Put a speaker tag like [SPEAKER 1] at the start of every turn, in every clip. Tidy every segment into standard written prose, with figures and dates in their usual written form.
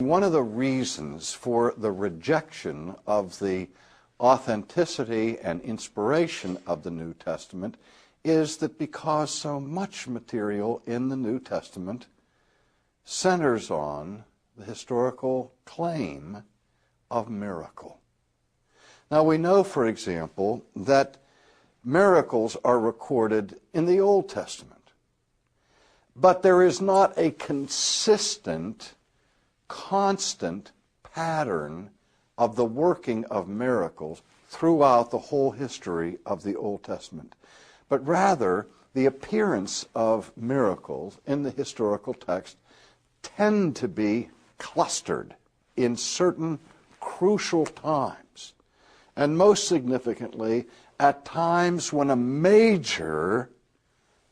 [SPEAKER 1] One of the reasons for the rejection of the authenticity and inspiration of the New Testament is that because so much material in the New Testament centers on the historical claim of miracle. Now we know, for example, that miracles are recorded in the Old Testament, but there is not a consistent, constant pattern of the working of miracles throughout the whole history of the Old Testament, but rather the appearance of miracles in the historical text tend to be clustered in certain crucial times, and most significantly at times when a major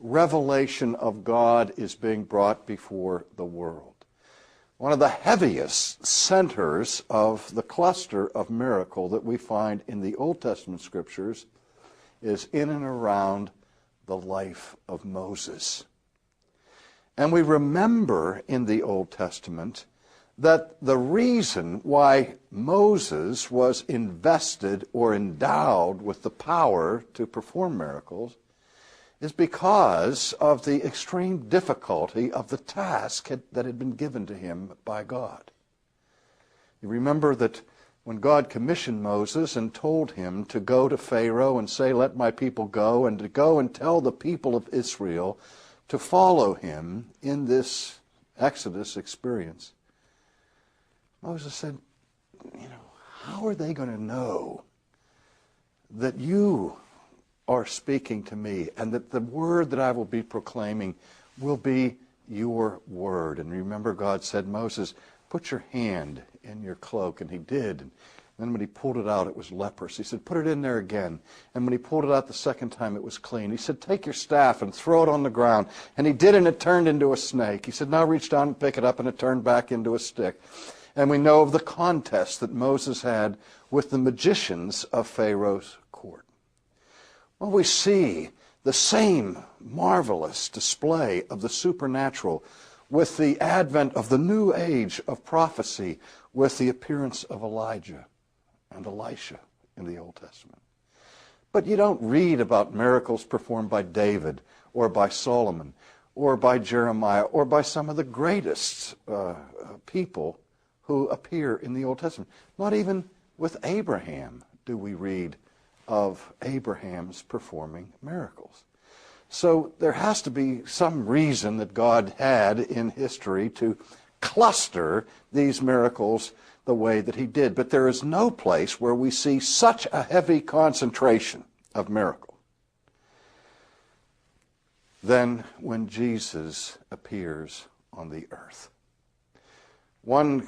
[SPEAKER 1] revelation of God is being brought before the world. One of the heaviest centers of the cluster of miracle that we find in the Old Testament scriptures is in and around the life of Moses. And we remember in the Old Testament that the reason why Moses was invested or endowed with the power to perform miracles is because of the extreme difficulty of the task that had been given to him by God. You remember that when God commissioned Moses and told him to go to Pharaoh and say, "Let my people go," and to go and tell the people of Israel to follow him in this Exodus experience, Moses said, how are they going to know that you are speaking to me and that the word that I will be proclaiming will be your word? And remember, God said, "Moses, put your hand in your cloak," and he did. And then when he pulled it out, it was leprous. He said, "Put it in there again." And when he pulled it out the second time, it was clean. He said, "Take your staff and throw it on the ground." And he did, and it turned into a snake. He said, "Now reach down and pick it up," and it turned back into a stick. And we know of the contest that Moses had with the magicians of Pharaoh's court. Well, we see the same marvelous display of the supernatural with the advent of the new age of prophecy, with the appearance of Elijah and Elisha in the Old Testament. But you don't read about miracles performed by David or by Solomon or by Jeremiah or by some of the greatest people who appear in the Old Testament. Not even with Abraham do we read of Abraham's performing miracles. So there has to be some reason that God had in history to cluster these miracles the way that he did. But there is no place where we see such a heavy concentration of miracle than when Jesus appears on the earth. One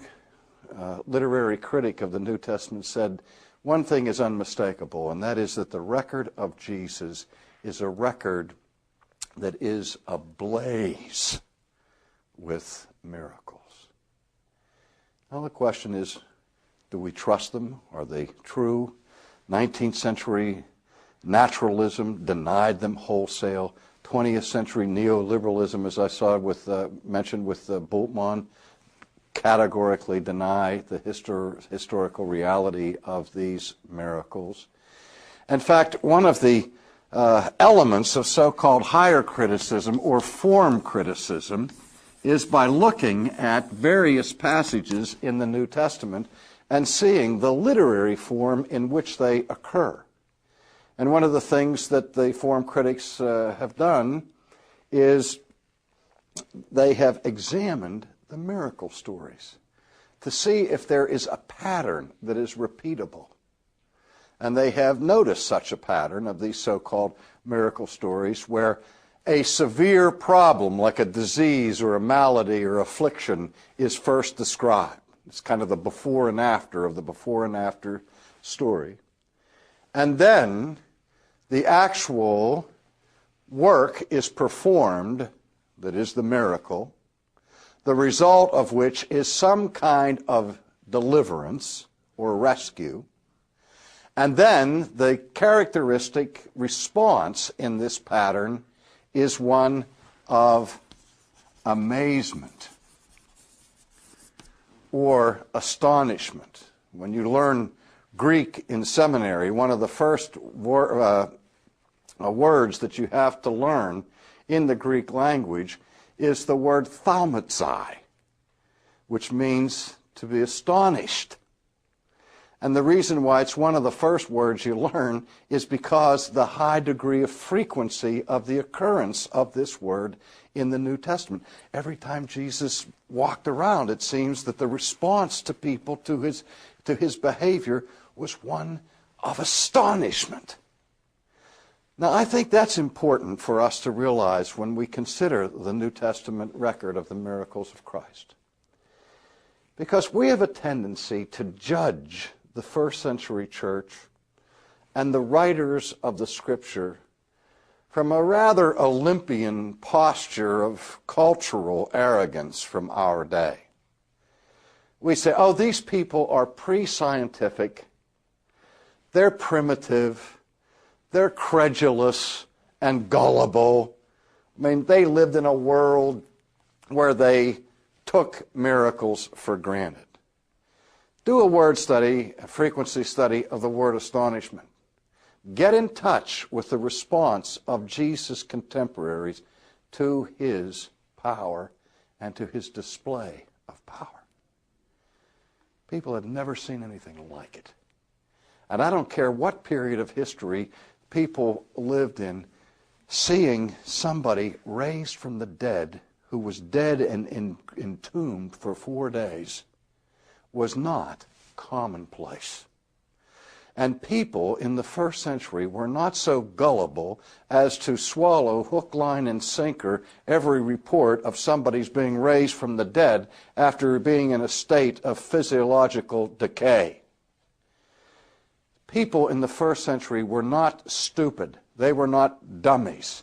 [SPEAKER 1] literary critic of the New Testament said, one thing is unmistakable, and that is that the record of Jesus is a record that is ablaze with miracles. Now the question is, do we trust them? Are they true? 19th century naturalism denied them wholesale. 20th century neoliberalism, as I saw mentioned with Bultmann, categorically deny the historical reality of these miracles. In fact, one of the elements of so-called higher criticism or form criticism is by looking at various passages in the New Testament and seeing the literary form in which they occur. And one of the things that the form critics have done is they have examined the miracle stories to see if there is a pattern that is repeatable. And they have noticed such a pattern of these so-called miracle stories where a severe problem like a disease or a malady or affliction is first described. It's kind of the before and after of the before and after story. And then the actual work is performed, that is the miracle, the result of which is some kind of deliverance or rescue. And then the characteristic response in this pattern is one of amazement. or astonishment. When you learn Greek in seminary, one of the first words that you have to learn in the Greek language is the word thaumatsai, which means to be astonished. And the reason why it's one of the first words you learn is because the high degree of frequency of the occurrence of this word in the New Testament. Every time Jesus walked around, it seems that the response to people, to his behavior, was one of astonishment. Now, I think that's important for us to realize when we consider the New Testament record of the miracles of Christ. Because we have a tendency to judge the first century church and the writers of the Scripture from a rather Olympian posture of cultural arrogance from our day. We say, oh, these people are pre-scientific, they're primitive, they're credulous and gullible. I mean, they lived in a world where they took miracles for granted. Do a word study, a frequency study of the word astonishment. Get in touch with the response of Jesus' contemporaries to his power and to his display of power. People had never seen anything like it. And I don't care what period of history people lived in, seeing somebody raised from the dead who was dead and entombed for 4 days was not commonplace. And people in the first century were not so gullible as to swallow hook, line, and sinker every report of somebody's being raised from the dead after being in a state of physiological decay. People in the first century were not stupid. They were not dummies.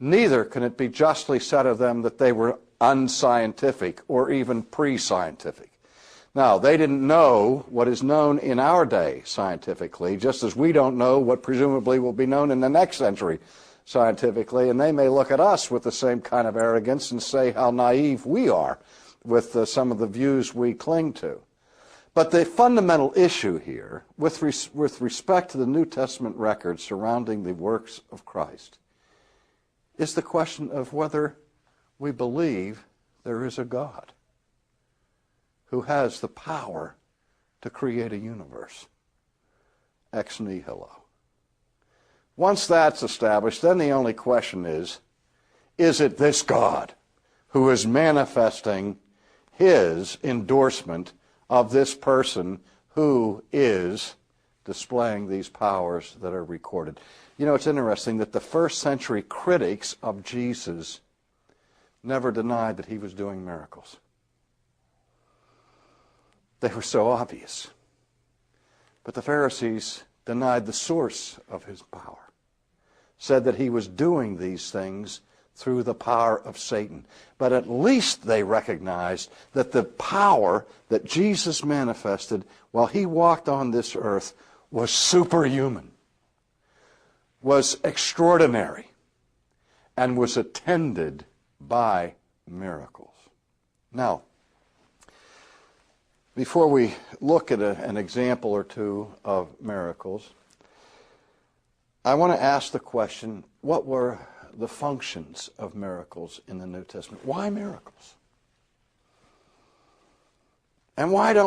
[SPEAKER 1] Neither can it be justly said of them that they were unscientific or even pre-scientific. Now, they didn't know what is known in our day scientifically, just as we don't know what presumably will be known in the next century scientifically, and they may look at us with the same kind of arrogance and say how naive we are with some of the views we cling to. But the fundamental issue here, with respect to the New Testament record surrounding the works of Christ, is the question of whether we believe there is a God who has the power to create a universe ex nihilo. Once that's established, then the only question is it this God who is manifesting his endorsement of this person who is displaying these powers that are recorded? You know, it's interesting that the first century critics of Jesus never denied that he was doing miracles. They were so obvious. But the Pharisees denied the source of his power, said that he was doing these things through the power of Satan. But at least they recognized that the power that Jesus manifested while he walked on this earth was superhuman, was extraordinary, and was attended by miracles. Now, before we look at an example or two of miracles, I want to ask the question, what were the functions of miracles in the New Testament? Why miracles? And why don't